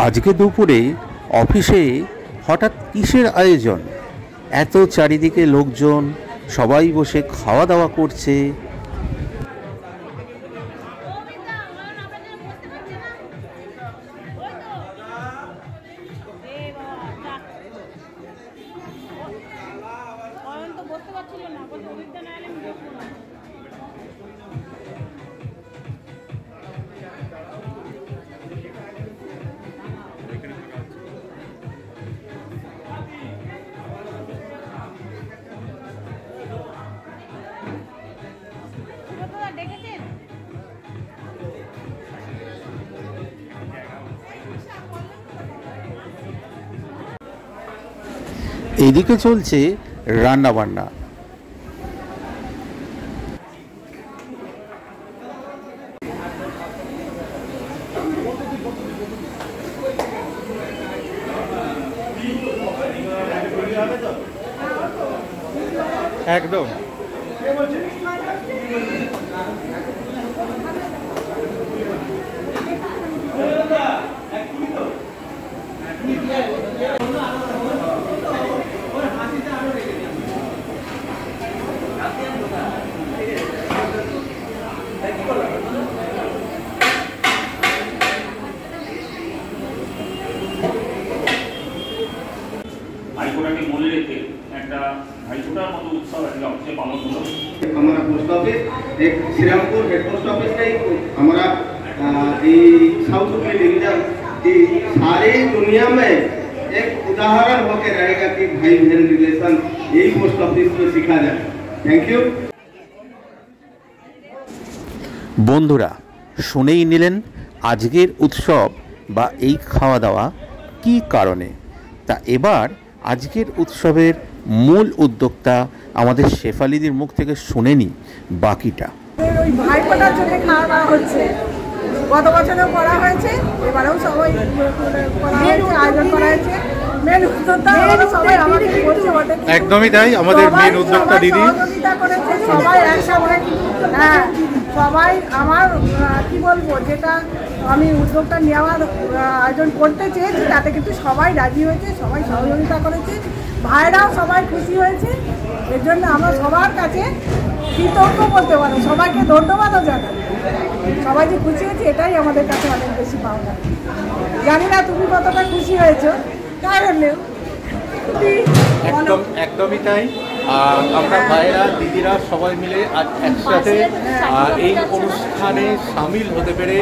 আজকে দুপুরে অফিসে হঠাৎ কিসের আয়োজন? এত চারিদিকে লোকজন, সবাই বসে খাওয়া দাওয়া করছে। এদিকে চলছে রান্না বান্না। একদম ভাইফোঁটাকে মনে রেখে একটা ভাইফোঁটার মতো উৎসব আজকে অফিসে পালন হলো। हमारा पोस्ट ऑफिस एक श्रीरामपुर हेड पोस्ट ऑफिस का ही हमारा साउथ की डिवीजन की सारी दुनिया में एक उदाहरण होकर रहेगा कि भाई बहन रिलेशन यही पोस्ट ऑफिस में सीखा जाए। Thank you. বন্ধুরা, শুনেই নিলেন আজকের উৎসব বা এই খাওয়া দাওয়া কী কারণে। তা এবার আজকের উৎসবের মূল উদ্যোক্তা আমাদের শেফালিদির মুখ থেকে শুনে নি বাকিটা। ওই ভাইফোঁটার জন্য খাওয়া দাওয়া হচ্ছে, গত বছরেও করা হয়েছে, এবারেও সবাই করা হয়েছে, আয়োজন করা হয়েছে। মেন উদ্যোক্তা সবাই আমাকে বলছে, একদমই তাই, আমাদের মেন উদ্যোক্তা দিদি সহযোগিতা করেছে, সবাই একসাথে। হ্যাঁ, সবাই আমার কি বলবো, যেটা আমি উদ্যোগটা নেওয়ার আয়োজন করতে চেয়েছি তাতে কিন্তু সবাই রাজি হয়েছে, সবাই সহযোগিতা করেছে, ভাইরাও সবাই খুশি হয়েছে। এর জন্য আমরা সবার কাছে কৃতজ্ঞ বলতে পারো, সবাইকে ধন্যবাদও জানাই। সবাই যে খুশি হয়েছে এটাই আমাদের কাছে অনেক বেশি পাওনা। জানি না তুমি কতটা খুশি হয়েছো, কারণ একদমই তাই। আমরা ভাইরা দিদিরা সবাই মিলে আজ একসাথে এই অনুষ্ঠানে সামিল হতে পেরে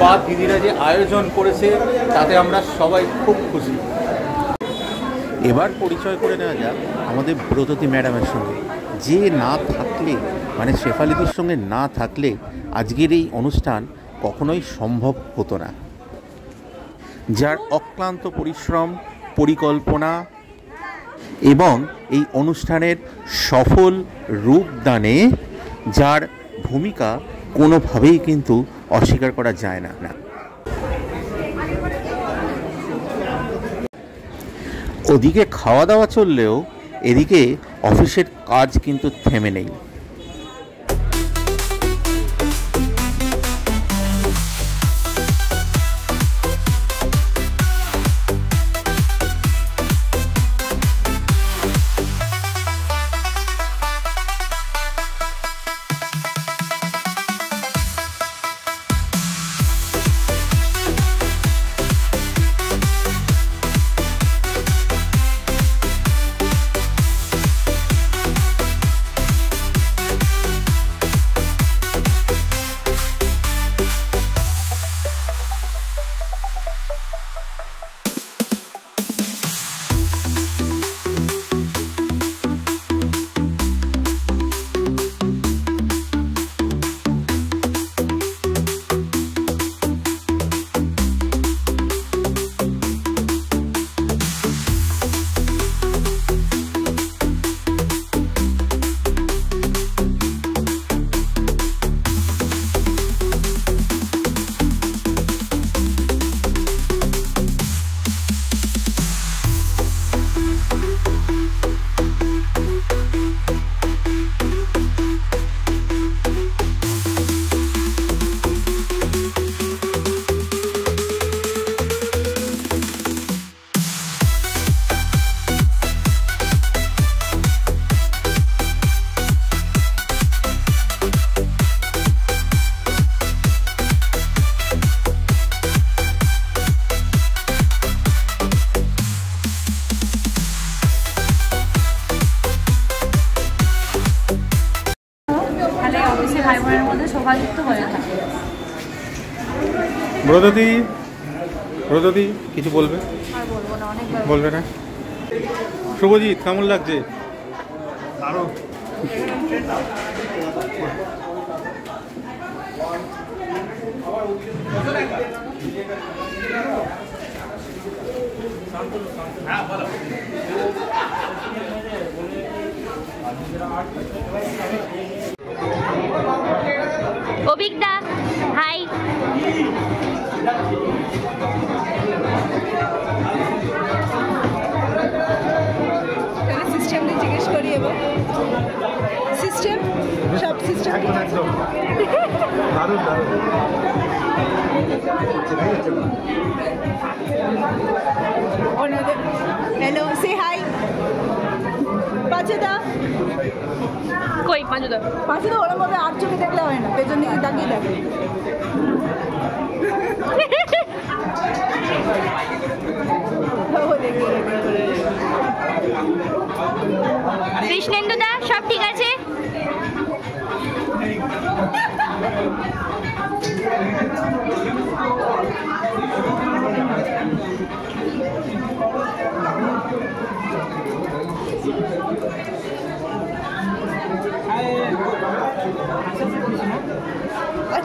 বা দিদিরা যে আয়োজন করেছে তাতে আমরা সবাই খুব খুশি। এবার পরিচয় করে নেওয়া যাক আমাদের ব্রততী ম্যাডামের সঙ্গে, যে না থাকলে মানে শেফালিদির সঙ্গে না থাকলে আজকের এই অনুষ্ঠান কখনোই সম্ভব হতো না। যার অক্লান্ত পরিশ্রম, পরিকল্পনা এবং এই অনুষ্ঠানের সফল রূপদানে যার ভূমিকা কোনোভাবেই কিন্তু অস্বীকার করা যায় না। ওদিকে খাওয়া দাওয়া চললেও এদিকে অফিসের কাজ কিন্তু থেমে নেই। মিলেমিশে ভাই বোনের মধ্যে সৌভাগ্যযুক্ত হয়ে থাকে। ব্রতদি কিছু বলবে? আর বলবো না, অনেকবার বলবে না? শুভজিৎ কেমন লাগছে? অভিজ্ঞতা হাই। সিস্টেম নিয়ে জিজ্ঞেস করি এবং সিস্টেম সব সিস্টেম হ্যালো সে হাই পাঁচেদা কই পাঁচুদা ওরম ভাবে আর চোখে দেখলে হয় না, পেছন দিকে তাকিয়ে দেখে। কৃষ্ণেন্দুদা সব ঠিক আছে?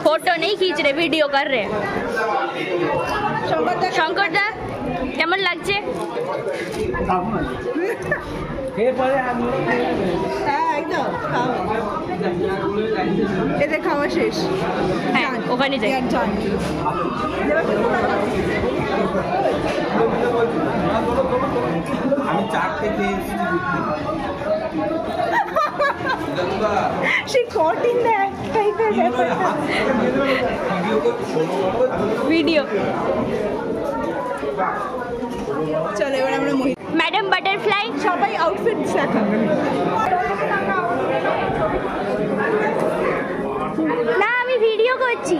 फोटो नहीं खींच रहे, वीडियो कर रहे। शंकर दा কেমন লাগছে? এদের খাওয়া শেষ, হ্যাঁ ওখানে যাই। আমি চারটে সে কঠিন টাইপের ভিডিও। চলো এবার আমরা ম্যাডাম বাটারফ্লাই সবাই আউটফিট দেখা। না আমি ভিডিও করছি।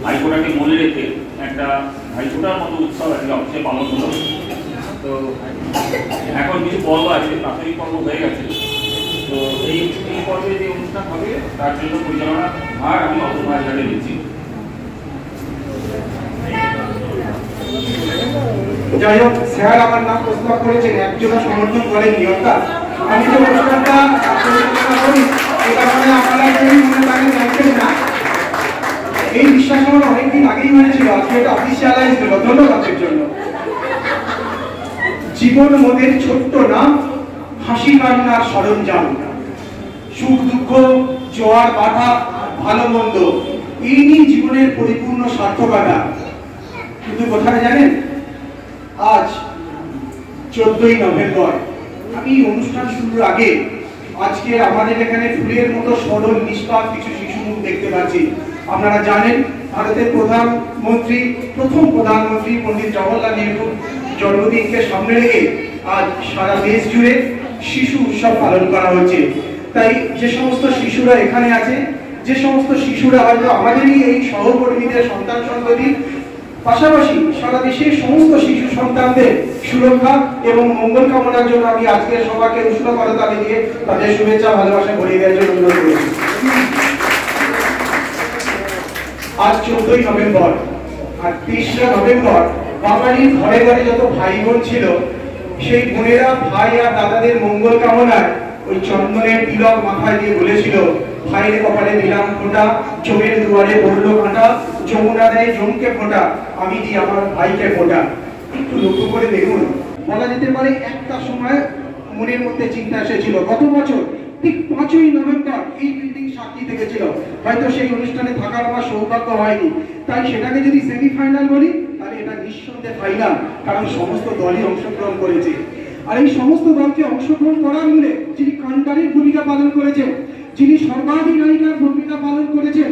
ভাইফোঁটাকে মনে রেখে একটা ভাইফোঁটার মতো উৎসব আজকে অবশ্যই পালন হলো। তো এখন কিছু পর্ব আছে, প্রাথমিক পর্ব হয়ে গেছে। তো এই পর্বে যে অনুষ্ঠান হবে তার জন্য পরিচালনা ভার আমি অতুল ভাইয়ের কাছে দিচ্ছি। যাই হোক, স্যার আমার নাম প্রস্তাব করেছেন, একজনও সমর্থন করেননি। অর্থাৎ আমি যে অনুষ্ঠানটা পরিচালনা করি এটা মানে আপনারা কেউই মনে তাকে জানতেন না। এই বিশ্বাস আমার অনেকদিন আগেই হয়েছিল, আজকে এটা অফিসিয়ালাইজ হলো। ধন্যবাদের জন্য। জীবন মোদের ছোট্ট নাম, হাসি কান্নার সরঞ্জাম, সুখ দুঃখ জোয়ার বাধা ভালো মন্দ এই নিয়ে জীবনের পরিপূর্ণ সার্থকতা। কিন্তু কোথায় জানেন, আজ 14ই নভেম্বর। আমি অনুষ্ঠান শুরুর আগে আজকে আমাদের এখানে ফুলের মতো সরল নিষ্পাপ কিছু শিশু মুখ দেখতে পাচ্ছি। আপনারা জানেন ভারতের প্রথম প্রধানমন্ত্রী পণ্ডিত জওহরলাল নেহরুর জন্মদিনকে সামনে রেখে আজ সারা দেশ জুড়ে শিশু উৎসব পালন করা হচ্ছে। তাই যে সমস্ত শিশুরা এখানে আছে, যে সমস্ত শিশুরা হয়তো আমাদেরই এই সহকর্মীদের সন্তান সন্ততি, পাশাপাশি সারা দেশের সমস্ত শিশু সন্তানদের সুরক্ষা এবং মঙ্গল কামনার জন্য আমি আজকের সবাইকে উষ্ণ করতালি দিয়ে তাদের শুভেচ্ছা ভালোবাসা ভরিয়ে দেওয়ার জন্য অনুরোধ করেছি। আজ 14ই নভেম্বর, আর 30 নভেম্বর বাঙালির ঘরে ঘরে যত ভাই বোন ছিল সেই বোনেরা ভাই আর দাদাদের মঙ্গল কামনায় ওই চন্দনের তিলক মাথায় দিয়ে বলেছিল, ভাইয়ের কপালে দিলাম ফোঁটা, জমের দুয়ারে পড়লো কাঁটা, যমুনা দেয় জমকে ফোঁটা, আমি দিই আমার ভাইকে ফোঁটা। একটু লক্ষ্য করে দেখুন, বলা যেতে পারে একটা সময় মনের মধ্যে চিন্তা এসেছিল। গত বছর ঠিক 5ই নভেম্বর এই বিল্ডিং সাক্ষী থেকেছিল। হয়তো সেই অনুষ্ঠানে থাকার আমার সৌভাগ্য হয়নি, তাই সেটাকে যদি সেমিফাইনাল বলি তাহলে এটা নিঃসন্দেহে ফাইনাল, কারণ সমস্ত দলই অংশগ্রহণ করেছে। আর এই সমস্ত দলকে অংশগ্রহণ করার মূলে যিনি কান্ডারির ভূমিকা পালন করেছেন, যিনি সর্বাধিনায়িকার ভূমিকা পালন করেছেন,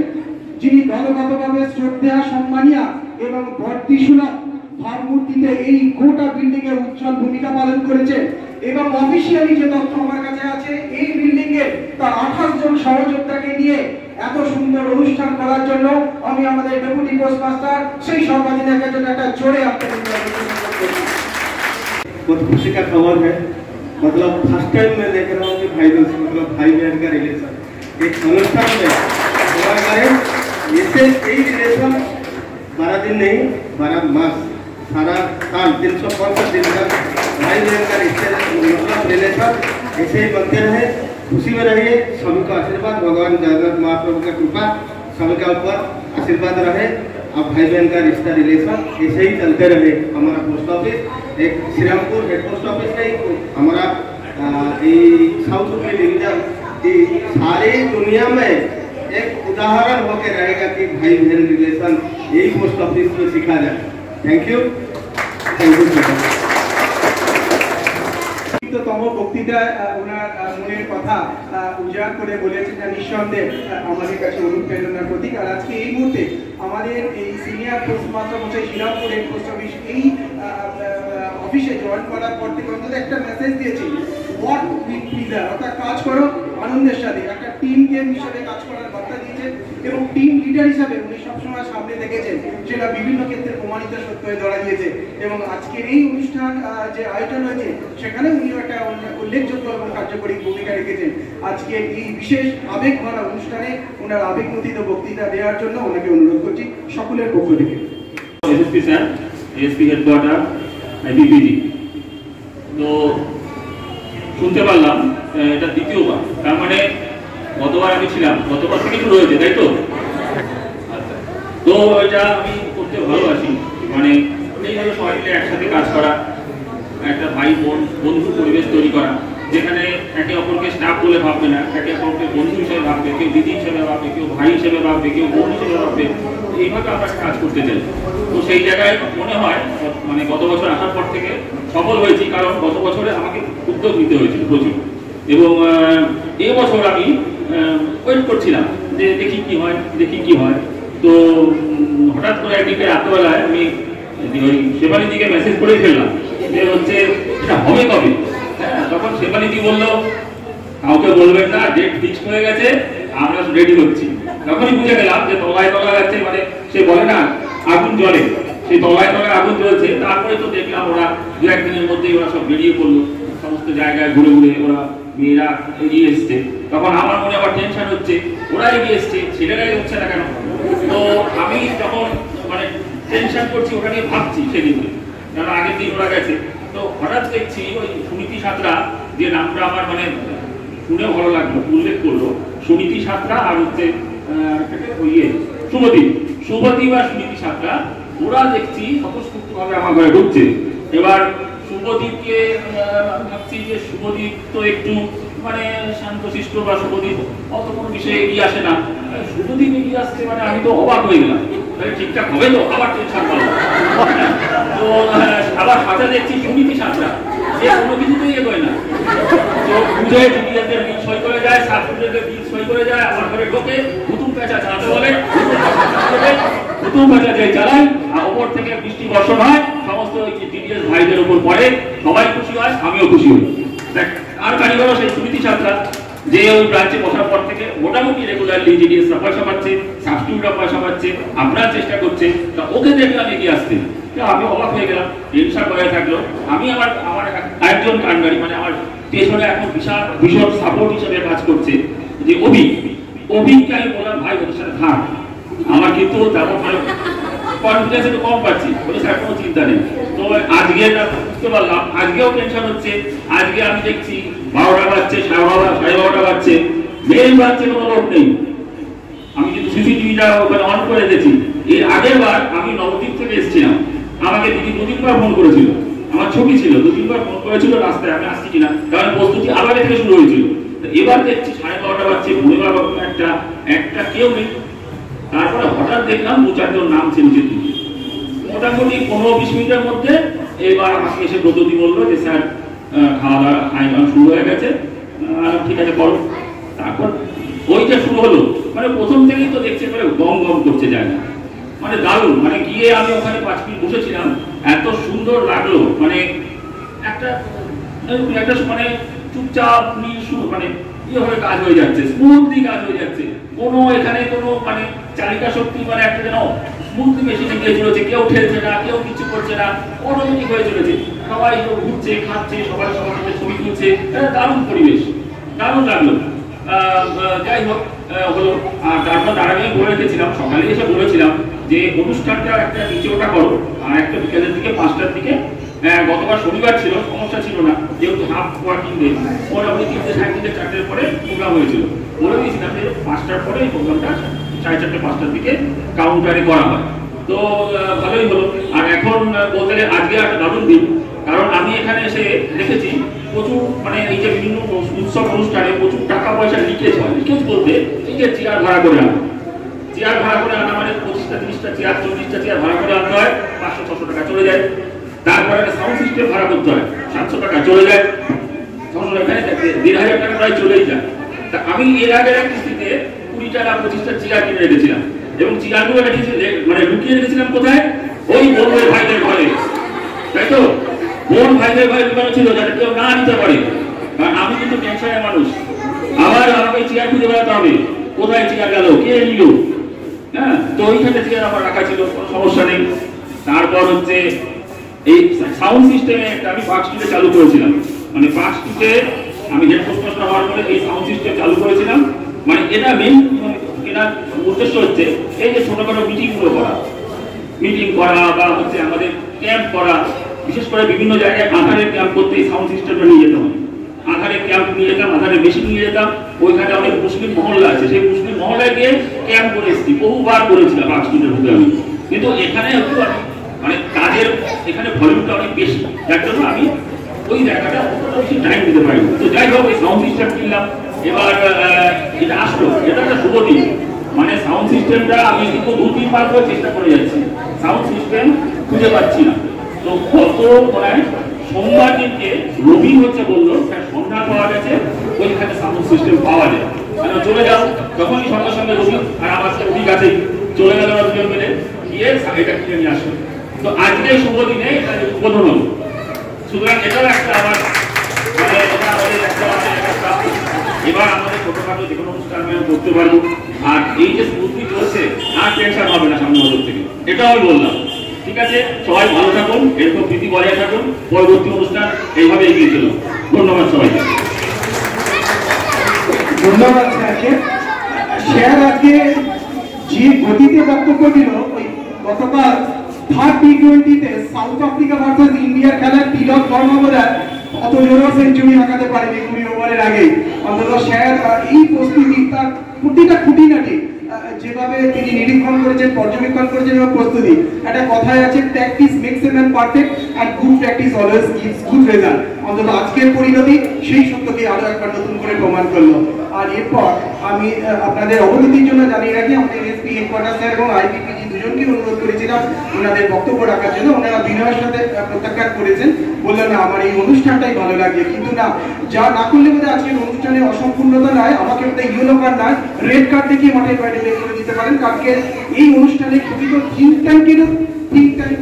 যিনি দলগতভাবে শ্রদ্ধা সম্মানিয়া এবং বর্তিসুরা ভাবমূর্তিতে এই গোটা বিল্ডিং এর উজ্জ্বল ভূমিকা পালন করেছে, এবং অফিসিয়ালি যে তথ্য আমার কাছে আছে এই বিল্ডিং এ তার 28 জন সহযোদ্ধাকে নিয়ে এত সুন্দর অনুষ্ঠান করার জন্য আমি আমাদের ডেপুটি পোস্টমাস্টার সেই সর্বাধিনায়কের জন্য একটা জোরে আপনাদের बहुत खुशी का खबर है। मतलब फर्स्ट टाइम मैं देख रहा हूँ कि भाई दोस्त मतलब भाई बहन का रिलेशन एक अनुष्ठान में हुआ करें। इससे यही रिलेशन 12 दिन नहीं 12 मास सारा साल 365 दिन तक भाई बहन का मतलब रिलेशन ऐसे ही बनते रहे। खुशी में रहिए, सभी का आशीर्वाद, भगवान जगन्नाथ महाप्रभु का कृपा सभी का ऊपर आशीर्वाद रहे। अब भाई बहन का रिश्ता रिलेशन ऐसे ही चलते रहे। हमारा पोस्ट ऑफिस एक श्रीरामपुर हेड पोस्ट ऑफिस नहीं हमारा साउथ की डिवीजन की सारी दुनिया में एक उदाहरण होकर रहेगा कि भाई बहन रिलेशन यही पोस्ट ऑफिस में सीखा जाए। थैंक यू তম বক্তৃতা ওনার মনের কথা উজাড় করে বলেছেন, যা নিঃসন্দেহে আমাদের কাছে অনুপ্রেরণার প্রতীক। আর আজকে এই মুহূর্তে আমাদের এই সিনিয়র পোস্টমাস্টার মশাই শ্রীরামপুর পোস্ট অফিস এই অফিসে জয়েন করার পর থেকে অন্তত একটা মেসেজ দিয়েছি, ওয়ার্ক উইথ প্লিজার, অর্থাৎ কাজ করো আনন্দের সাথে। একটা টিম গেম হিসাবে কাজ করার বার্তা দিয়েছেন এবং টিম লিডার হিসাবে উনি সবসময় সামনে দেখেছেন, সেটা বিভিন্ন ক্ষেত্রে প্রমাণিত সত্য হয়ে ধরা দিয়েছে। এবং আজকের এই অনুষ্ঠান যে আয়োজন হয়েছে সেখানে উনিও একটা উল্লেখযোগ্য এবং কার্যকরী ভূমিকা রেখেছেন। আজকে এই বিশেষ আবেগ ভরা অনুষ্ঠানে ওনার আবেগমথিত বক্তৃতা দেওয়ার জন্য ওনাকে অনুরোধ করছি সকলের পক্ষ থেকে। SP sir, SP headquarter বিপিজি। তো শুনতে পারলাম এটা দ্বিতীয়বার, তার মানে গতবার আমি ছিলাম, গতবার থেকে শুরু হয়েছে তাই তো? আচ্ছা, তো এটা আমি করতে ভালোবাসি, মানে এইভাবে সবাই মিলে একসাথে কাজ করা, একটা ভাই বোন বন্ধু পরিবেশ তৈরি করা, যেখানে একে অপরকে স্টাফ বলে ভাববে না, একে অপরকে বন্ধু হিসেবে ভাববে, কেউ দিদি হিসেবে ভাববে, কেউ ভাই হিসেবে ভাববে, কেউ বোন হিসেবে ভাববে। এইভাবে আমরা কাজ করতে চাই। তো সেই জায়গায় মনে হয় মানে গত বছর আসার পর থেকে সফল হয়েছি, কারণ গত বছরে আমাকে উদ্যোগ নিতে হয়েছিল প্রচুর। এবং এবছর আমি ওয়েট করছিলাম যে দেখি কি হয়। তো হঠাৎ করে একদিকে রাত্রবেলায় আমি ওই শেফালিদিকে মেসেজ করে ফেললাম যে হচ্ছে এটা হবে কবে। হ্যাঁ, তখন শেফালিদি বললো কাউকে বলবেন না, ডেট ফিক্সড হয়ে গেছে, আমরা রেডি হচ্ছি। তখনই বুঝে গেলাম যে তলায় যাচ্ছে, মানে সে বলে না আগুন জ্বলে, সেই তলায় আগুন জ্বলছে। তারপরে তো দেখলাম ওরা 2-1 দিনের মধ্যেই ওরা সব বেরিয়ে পড়লো, সমস্ত জায়গায় ঘুরে ওরা মেয়েরা এগিয়ে এসছে। তখন আমার মনে আবার টেনশন হচ্ছে, ওরা এগিয়ে এসছে ছেলেরাই হচ্ছে না কেন। তো আমি যখন মানে টেনশন করছি, ওটা নিয়ে ভাবছি সেদিন, কারণ আগের দিন ওরা গেছে। তো হঠাৎ দেখছি ওই সুনীতি সাঁতরা, যে নামটা আমার মানে শুনেও ভালো লাগলো, উল্লেখ করলো সুনীতি সাঁতরা আর হচ্ছে শুভদীপ আর সুনীতি সাঁতরা, ওরা দেখছি স্বতঃস্ফূর্তভাবে আমার ঘরে ঢুকছে। এবার শুভদীপকে ভাবছি যে শুভদীপ তো একটু মানে শান্তশিষ্ট, বা শুভদীপ অত কোনো বিষয়ে এগিয়ে আসে না, শুভদীপ এগিয়ে আসছে মানে আমি তো অবাক হয়ে গেলাম, ঠিকঠাক হবে তো? আবার টেনশন করলাম। তো আবার সাথে দেখছি সুনীতি সাঁতরা, যে কোনো কিছুতেই এগোয় না। তো বুঝে ডিডিএসের বিল সই করে যায়, সাবস্টিটিউটের বিল সই করে যায়, আমার ঘরে ঢোকে, হুতুম পেঁচা চালাতে বলে, হুতুম পেঁচা যে চালায়, আর ওপর থেকে বৃষ্টি বর্ষণ হয়, সমস্ত ডিডিএস ভাইদের উপর পড়ে, সবাই খুশি হয়, আমিও খুশি হই। আর কারিগরও সেই সুনীতি ছাত্রা, যে ওই ব্রাঞ্চে বসার পর থেকে মোটামুটি রেগুলারলি ডিডিএসরা পয়সা পাচ্ছে, সাবস্টিটিউটরা পয়সা পাচ্ছে, আপনার চেষ্টা করছে, তা ওকে দেখলাম এগিয়ে আসতে, আমি অবাক হয়ে গেলাম, টেনশন হয়ে থাকলো। আমি আমার একজন কান্ডারি, মানে আমার পেছনে এখন ভীষণ সাপোর্ট হিসেবে কাজ করছে যে অভিককে আমি বললাম ভাই ওদের সাথে থাক, আমার কিন্তু তেমন কনফিডেন্স একটু কম পাচ্ছি, বলে স্যার কোনো চিন্তা নেই। তো আজকে বুঝতে পারলাম, আজকেও টেনশন হচ্ছে। আজকে আমি দেখছি 12টা বাজছে, 12:30 বাজছে, মেন বাজছে, কোনো লোক নেই। আমি কিন্তু সিসিটিভিটা ওখানে অন করে দিয়েছি। এর আগের বার আমি নবদ্বীপ থেকে এসেছিলাম, আমাকে দিদি 2-3বার ফোন করেছিল, আমার ছবি ছিল, 2-3বার ফোন করেছিল রাস্তায় আমি আসছি কিনা, কারণ প্রস্তুতি আবার থেকে শুরু হয়েছিল। এবার দেখছি 12:30 বাজছে, 12:15 একটা কেউ নেই। তারপরে হঠাৎ দেখলাম 2-4 জন নাম ছিল, মোটামুটি 15-20 মিনিটের মধ্যে এবার আমাকে এসে ব্রতদি বললো যে স্যার খাওয়া দাওয়া শুরু হয়ে গেছে, ঠিক আছে করো। তারপর ওইটা শুরু হলো, মানে প্রথম থেকেই তো দেখছে মানে গম করছে জায়গা, মানে দারুণ। মানে গিয়ে আমি ওখানে 5 মিনিট বসেছিলাম, এত সুন্দর লাগলো, মানে একটা মানে চুপচাপ মানে হয়ে কাজ হয়ে যাচ্ছে, স্মুথলি কাজ হয়ে যাচ্ছে, কোনো এখানে কোনো মানে চালিকা শক্তি মানে একটা যেন স্মুথলি মেশিনে গিয়ে চলেছে, কেউ ঠেলছে না, কেউ কিছু করছে না, অটোমেটিক হয়ে চলেছে। সবাই ঘুরছে, খাচ্ছে, সবাই সবার সাথে ছবি তুলছে, দারুণ পরিবেশ, দারুণ লাগলো। যাই হোক হলো। আর তারপর তার আগে বলে রেখেছিলাম, সকালে এসে বলেছিলাম যে অনুষ্ঠানটা একটা নিচে ওটা করো, আর একটা বিকেলের দিকে 5টার দিকে। গতবার শনিবার ছিল, সমস্যা ছিল না, যেহেতু হাফ ওয়ার্কিং ডে, মোটামুটি 3টে, 3:30, 4টের পরে প্রোগ্রাম হয়েছিল। বলে দিয়েছিলাম যে 5টার পরে এই প্রোগ্রামটা 4:30, 5টার দিকে কাউন্টারে করা হয়। তো ভালোই হলো। আর এখন বলতে গেলে আজকে একটা দারুণ দিন, কারণ আমি এখানে এসে দেখেছি প্রচুর, মানে এই যে বিভিন্ন উৎসব অনুষ্ঠানে প্রচুর টাকা পয়সা লিকেজ হয়। লিকেজ বলতে এই যে চেয়ার ভাড়া করে আনা, চেয়ার ভাড়া করে আনা মানে 25টা 30টা চেয়ার, 40টা চেয়ার ভাড়া করে আনতে হয়, 500-600 টাকা চলে যায়। তারপরে একটা সাউন্ড সিস্টেম ভাড়া করতে হয়, 700 টাকা চলে যায়। এখানে 1,500 টাকা প্রায় চলেই যায়। তা আমি এর আগের এক কিস্তিতে 20টা না 25টা চেয়ার কিনে রেখেছিলাম, এবং চেয়ারগুলো মানে লুকিয়ে রেখেছিলাম কোথায়? ওই বোনের ভাইদের ঘরে, তাই তো? বোন ভাইদের ঘরে লুকানো ছিল, যাতে কেউ না নিতে পারে। কারণ আমি কিন্তু টেনশনের মানুষ, আবার আমাকে চেয়ার খুঁজে বেড়াতে হবে, কোথায় চেয়ার গেল, কে নিল। হ্যাঁ, তো ওইখানে চেয়ার আমার রাখা ছিল, কোনো সমস্যা নেই। তারপর হচ্ছে এই সাউন্ড সিস্টেমে একটা আমি পার্ক স্ট্রিটে চালু করেছিলাম, মানে পার্ক স্ট্রিটে আমি হেডফোন হওয়ার পরে এই সাউন্ড সিস্টেম চালু করেছিলাম। মানে এটা মেইন এটার উদ্দেশ্য হচ্ছে এই যে ছোটখাটো মিটিংগুলো করা, মিটিং করা বা হচ্ছে আমাদের ক্যাম্প করা, বিশেষ করে বিভিন্ন জায়গায় আধারের ক্যাম্প করতে এই সাউন্ড সিস্টেমটা নিয়ে যেতে হয়। আধারের ক্যাম্প নিয়ে যেতাম, আধারের মেশিন নিয়ে যেতাম, ওইখানে অনেক মুসলিম মহল্লা আছে, সেই মুসলিম মহল্লায় গিয়ে ক্যাম্প করে এসেছি, বহুবার করেছিলাম পার্ক স্ট্রিটের মধ্যে আমি। কিন্তু এখানে একটু আমি মানে কাজের এখানে ভলিউমটা অনেক বেশি, যার জন্য আমি ওই জায়গাটা অতটা বেশি টাইম দিতে পারি। তো যাই হোক, এই সাউন্ড সিস্টেম কিনলাম, এবার এটা আসলো, এটা একটা শুভ দিন। মানে সাউন্ড সিস্টেমটা আমি কিন্তু 2-3 বার করে চেষ্টা করে যাচ্ছি, সাউন্ড সিস্টেম খুঁজে পাচ্ছি না। তো গত মানে সোমবার দিনকে রবি হচ্ছে বললো, সন্ধ্যা পাওয়া গেছে, ওইখানে সাউন্ড সিস্টেম পাওয়া যায়। মানে চলে যাও, যখনই সঙ্গে সঙ্গে রবি আর আমার রবি কাছে চলে গেল, দুজন মিলে গিয়ে এটা কিনে নিয়ে আসলো। তো আজকে শুভ দিনে এটা উদ্বোধন হলো। সুতরাং এটাও একটা আমার মানে এটা আমাদের একটা এবার আমাদের ছোটখাটো যে কোনো অনুষ্ঠান আমি করতে পারবো। আর এই যে স্মৃতি চলছে, আর টেনশন হবে না সামনে বছর থেকে, এটাও আমি বললাম। ঠিক আছে, সবাই ভালো থাকুন, এরকম প্রীতি বজায় থাকুন, পরবর্তী অনুষ্ঠান এইভাবে এগিয়ে চলুন। ধন্যবাদ সবাইকে। ধন্যবাদ স্যারকে। স্যার আজকে যে গতিতে বক্তব্য দিল, ওই গতকাল 3rd T20-তে সাউথ আফ্রিকা ভার্সেস ইন্ডিয়ার খেলায় তিলক বর্মা বোধহয় অত জোরও সেঞ্চুরি হাঁকাতে পারেনি 20 ওভারের আগে। অন্তত স্যার এই প্রস্তুতি, তার প্রতিটা খুঁটিনাটি যেভাবে তিনি নিরীক্ষণ করেছেন, পর্যবেক্ষণ করেছেন এবং প্রস্তুতি, একটা কথায় আছে, practice makes a man perfect and good practice always gives good result. অন্তত আজকের পরিণতি সেই সত্যকে আরো একবার নতুন করে প্রমাণ করলো। আর এরপর আমি আপনাদের অবগতির জন্য জানিয়ে রাখি, আমাদের এসপি হেডকোয়ার্টার স্যার এবং আইপিপিজি দুজনকে অনুরোধ করেছিলাম ওনাদের বক্তব্য রাখার জন্য। ওনারা বিনয়ের সাথে প্রত্যাখ্যান করেছেন, বললেন না আমার এই অনুষ্ঠানটাই ভালো লাগে। কিন্তু না, যা না করলে বোধহয় আজকের অনুষ্ঠানে অসম্পূর্ণতা নয়, আমাকে বোধহয় ইয়েলো কার্ড নয়, রেড কার্ড দেখিয়ে মাঠের বাইরে বের করে দিতে পারেন। কালকে এই অনুষ্ঠানে প্রকৃত থিঙ্ক ট্যাঙ্ক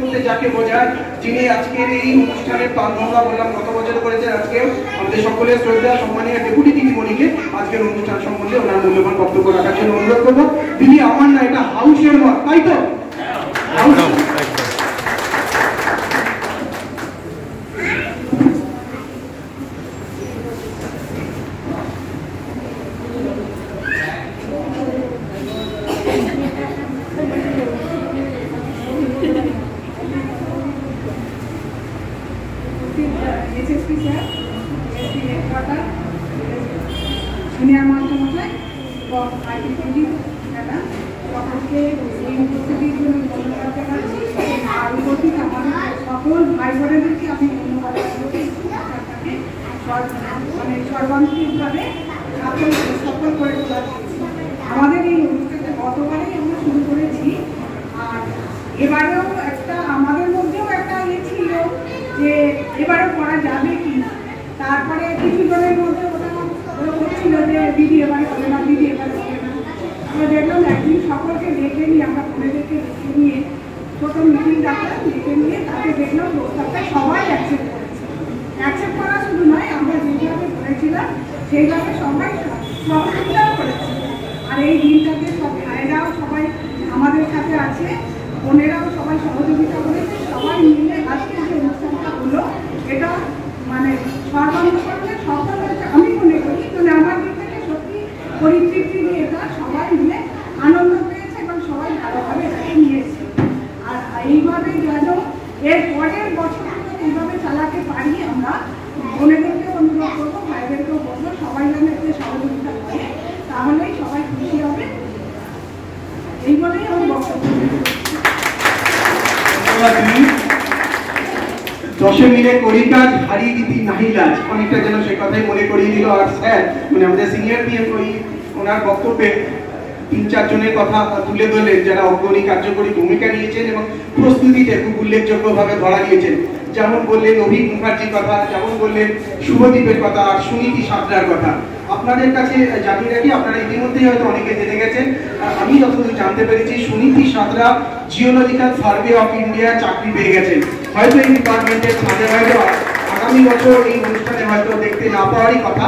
বলতে যাকে বোঝায়, যিনি আজকের এই অনুষ্ঠানের প্রাণভঙ্গা বললাম গত বছর করেছেন, আজকেও আমাদের সকলের শ্রদ্ধা সম্মানীয় ডেপুটি দিদিমণিকে আজকের অনুষ্ঠান সম্বন্ধে ওনার মূল্যবান বক্তব্য রাখার জন্য অনুরোধ করবো। দিদি, আমার না এটা হাউসের মত, তাই তো? সিনিয়র মাস্টারমশাই এবং আইপিপিজি ম্যাডাম, সকলকে এই উপস্থিতির জন্য ধন্যবাদ জানাচ্ছি। আর উপস্থিত আমাদের সকল ভাই বোনেদেরকে আমি ধন্যবাদ জানাচ্ছি, মানে সর্বাঙ্গীনভাবে সফল করে তোলা আমাদের এই অনুষ্ঠানটা। গতবারেই আমরা শুরু করেছি, আর এবারেও একটা আমাদের মধ্যেও একটা ইয়ে ছিল যে এবারেও করা যাবে কি। তারপরে কিছু জনের মধ্যে ওটা হচ্ছিল যে দিদি এবারে হবে না, দিদি এবারে হবে না। আমরা দেখলাম একদিন সকলকে ডেকে নিয়ে, আমরা বোনেদেরকে ডেকে নিয়ে ছোট মিটিং ডাকলাম, ডেকে নিয়ে তাকে দেখলাম প্রস্তাবটা সবাই অ্যাকসেপ্ট করেছে। অ্যাকসেপ্ট করা শুধু নয়, আমরা যেভাবে বলেছিলাম সেইভাবে সবাই সহযোগিতাও করেছে। আর এই দিনটাতে সব ভাইরাও সবাই আমাদের সাথে আছে, বোনেরাও সবাই সহযোগিতা করেছে, সবাই মিলে আজকে যে অনুষ্ঠানটা হলো এটা মানে সর্বাঙ্গীকরণে সফল হয়েছে আমি মনে করি। মানে আমার দিক থেকে সত্যি পরিতৃপ্তি নিয়ে এটা সবাই মিলে আনন্দ পেয়েছে এবং সবাই ভালোভাবে এটাকে নিয়েছে। আর এইভাবে যেন এর পরের বছরগুলো এইভাবে চালাতে পারি আমরা বোনেদেরকে অনুরোধ করবো, ভাইদেরকেও বলবো সবাই যেন এতে সহযোগিতা করে, তাহলেই সবাই খুশি হবে। এই বলেই আমি বক্তব্য দশে মিলে করি কাজ হারিয়ে দিতি নাহি লাজ, অনেকটা যেন সে কথাই মনে করিয়ে দিল। আর স্যার মানে আমাদের সিনিয়র পিএম ওনার বক্তব্যে 3-4 জনের কথা তুলে ধরলেন যারা অগ্রণী কার্যকরী ভূমিকা নিয়েছেন এবং প্রস্তুতিতে খুব উল্লেখযোগ্যভাবে ধরা দিয়েছেন। যেমন বললেন অভিক মুখার্জির কথা, যেমন বললেন শুভদীপের কথা, আর সুনীতি সাঁতরার কথা। আপনাদের কাছে জানিয়ে রাখি, আপনারা ইতিমধ্যেই হয়তো অনেকে জেনে গেছেন, আমি যতদূর জানতে পেরেছি Suniti Santra geological survey of India চাকরি পেয়ে গেছেন। হয়তো এই ডিপার্টমেন্টের সাথে হয়তো আগামী বছর এই অনুষ্ঠানে হয়তো দেখতে না পাওয়ারই কথা।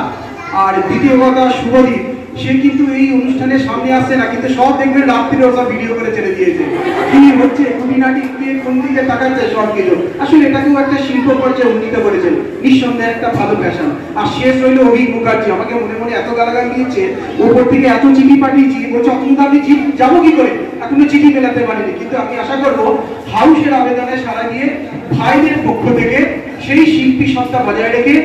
আর দ্বিতীয় কথা, শুভদীপ সে কিন্তু এই অনুষ্ঠানের সামনে আসছে না, কিন্তু সব দেখবেন রাত্রিরে সব ভিডিও করে ছেড়ে দিয়েছে, কি হচ্ছে খুঁটিনাটি কে কোন দিকে তাকাচ্ছে সব কিছু। আসলে এটাকেও একটা শিল্প পর্যায়ে উন্নীত করেছেন, নিঃসন্দেহে একটা ভালো ফ্যাশন। আর শেষ রইল অভিক মুখার্জি, আমাকে মনে মনে এত গালাগাল দিয়েছে, ওপর থেকে এত চিঠি পাঠিয়েছি, বলছে অত্যন্ত আমি যাবো কি করে, এখনো চিঠি মেলাতে পারিনি। কিন্তু আমি আশা করবো হাউসের আবেদনে সাড়া দিয়ে ভাইদের পক্ষ থেকে সেই শিল্পী সত্তা বজায় রেখে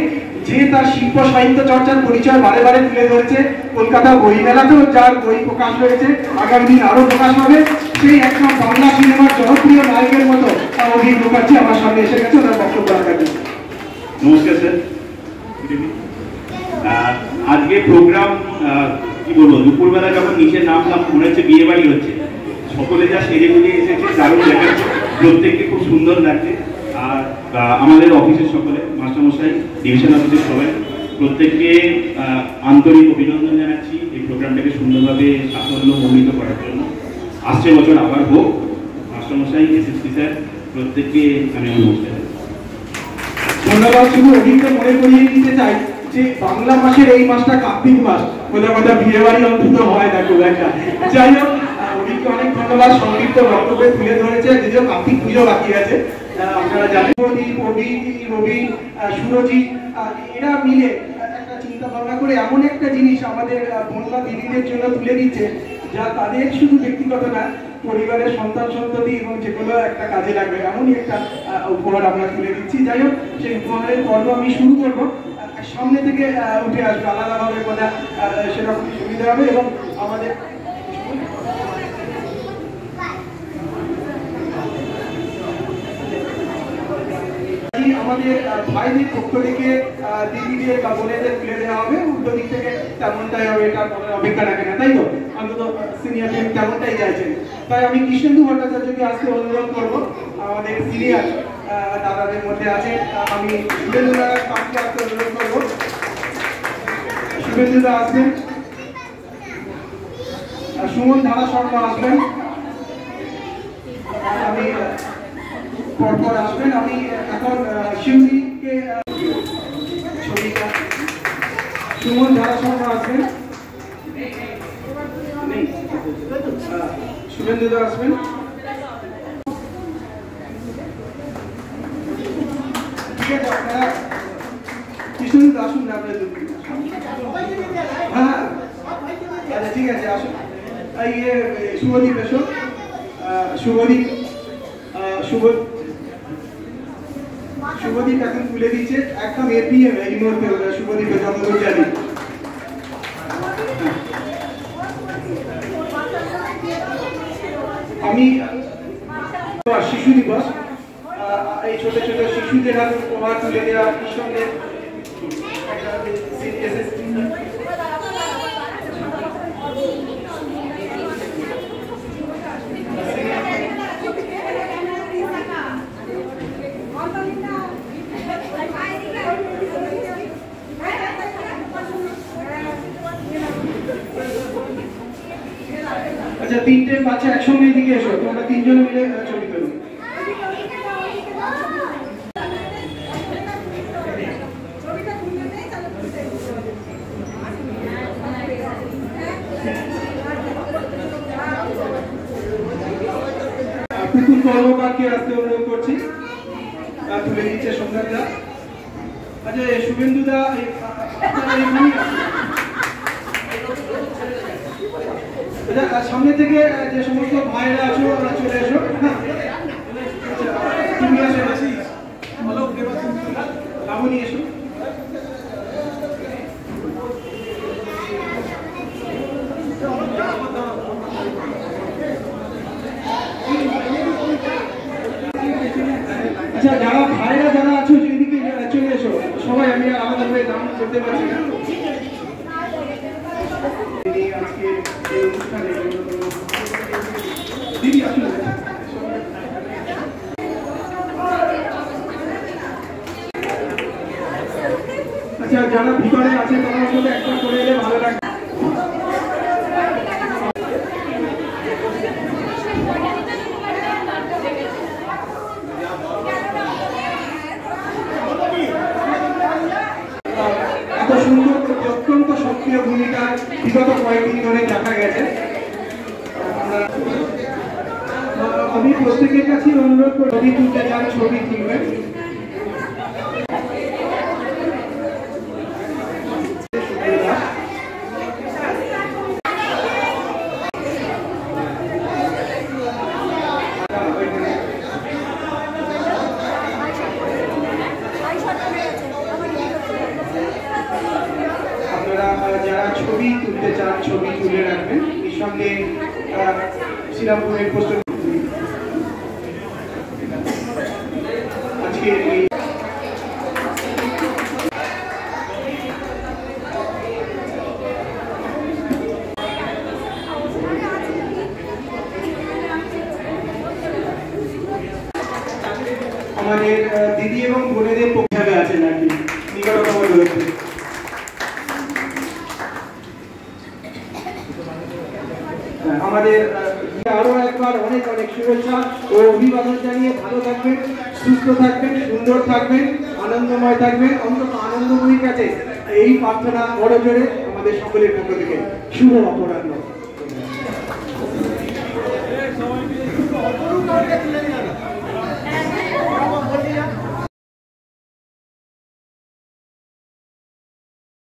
যে তার শিল্প সাহিত্য চর্চার পরিচয় বারে বারে তুলে ধরেছে, কলকাতা বই মেলাতেও যার বই প্রকাশ হয়েছে, আগামী দিন আরো প্রকাশ হবে, সেই একদম বাংলা সিনেমার জনপ্রিয় নায়কের মতো অভিক মুখার্জি আমার সামনে এসে গেছে ওনার বক্তব্য রাখার জন্য। নমস্কার স্যার, আজকে প্রোগ্রাম কি বলবো, দুপুরবেলা যখন নিচে নামলাম মনে হচ্ছে বিয়ে বাড়ি হচ্ছে, সকলে যা সেজে গুজে এসেছে দারুণ দেখাচ্ছে, প্রত্যেককে খুব সুন্দর লাগছে। আর আমাদের অফিসের সকলে মাস্টারমশাই, ডিভিশন অফিসের সবাই, প্রত্যেককে আন্তরিক অভিনন্দন জানাচ্ছি এই প্রোগ্রামটাকে সুন্দরভাবে সাফল্যমণ্ডিত করার জন্য। আসছে বছর আবার হোক। মাস্টারমশাই, এসএসপি স্যার, প্রত্যেককে আমি নমস্কার। ধন্যবাদ। শুধু অভিজ্ঞতা মনে করিয়ে দিতে চাই যে বাংলা মাসের এই মাসটা কার্তিক মাস, কোথাও কোথাও বিয়ে বাড়ি অন্তত হয় না খুব একটা। যাই হোক, অভিজ্ঞতা অনেক ধন্যবাদ, সংক্ষিপ্ত বক্তব্যে তুলে ধরেছে, যদিও কার্তিক পুজো বাকি আছে। আপনারা জানেন রবি, সুরজিৎ এরা মিলে একটা চিন্তা ভাবনা করে এমন একটা জিনিস আমাদের বোনরা দিদিদের জন্য তুলে দিচ্ছে, যা তাদের শুধু ব্যক্তিগত না, পরিবারের সন্তান সন্ততি এবং যে কোনো একটা কাজে লাগবে, এমনই একটা উপহার আমরা তুলে দিচ্ছি। যাই হোক, সেই উপহারের পর্ব আমি শুরু করবো। সামনে থেকে উঠে আসবে, আলাদাভাবে কোথা সেরকম সুবিধা হবে। এবং আমাদের ভাইদের পক্ষ থেকে দিদিদের বা বোনেদের তুলে দেওয়া হবে, উল্টো দিক থেকে তেমনটাই হবে, এটা মনে অপেক্ষা রাখে না, তাই তো? অন্তত সিনিয়র তেমনটাই চাইছেন। তাই আমি কৃষ্ণেন্দু ভট্টাচার্যকে আজকে অনুরোধ করবো, আমাদের সিনিয়র দাদাদের মধ্যে আছে, আমি শুভেন্দু দাদার কাছে আসতে অনুরোধ করবো। শুভেন্দু দা আসবেন, সুমন ধারা শর্মা আসবেন, আমি পরপর আসবেন। আমি এখন শিউরিকে ছবিটা সুমন ধারা শর্মা আসবেন, শুভেন্দু দা আসবেন। ঠিক আছে, আপনারা কৃষ্ণদা আসুন না, আপনারা হ্যাঁ আচ্ছা ঠিক আছে আসুন। ইয়ে শুভদীপ এসো, শুভদীপ এখন তুলে দিচ্ছে একদম এপিএম এই মুহূর্তে শুভদীপের যতদূর জানি। আমি শিশু দিবস, এই ছোট ছোট শিশুদের হাতে উপহার তুলে দেওয়া সঙ্গে আচ্ছা, 3টে বাচ্চা একসঙ্গে এদিকে এসো, তোমরা 3 জন মিলে ছবি তুলো। কর্মকারকে আসতে অনুরোধ করছি, তুলে দিচ্ছে সোমনাথ দা। আচ্ছা শুভেন্দু দা সামনে থেকে যে সমস্ত ভাইরা আছো চলে এসো। তুমি আসো, লাবণী এসো। আচ্ছা যারা ভাইরা যারা আছো এদিকে চলে এসো সবাই, আমি আলাদা করে নাম করতে পারছি না। আজকে এই অনুষ্ঠানে দিদি আসলে আচ্ছা যারা ভিতরে আছে তারা আসলে একটা করে এলে ভালো লাগবে। এত সুন্দর অত্যন্ত সক্রিয় ভূমিকা বিগত কয়েকদিন ধরে দেখা গেছে। আমি প্রত্যেকের কাছে অনুরোধ করি ছবি তুলতে চান ছবি তুলবেন। যারা ছবি তুলতে চান ছবি তুলে রাখবেন। এর সঙ্গে শ্রীরামপুরের পোস্ট আজকে আমাদের দিদি এবং বোনেদের পক্ষে আছেন আর কি নিকটতম রয়েছে। আমাদের আরো একবার অনেক অনেক শুভেচ্ছা ও অভিবাদন জানিয়ে ভালো থাকবেন, সুস্থ থাকবেন, সুন্দর থাকবেন, আনন্দময় থাকবেন, অন্তত আনন্দময়ীর কাছে এই প্রার্থনা বড় জোরে আমাদের সকলের পক্ষ থেকে শুভ অপরাহ্ন।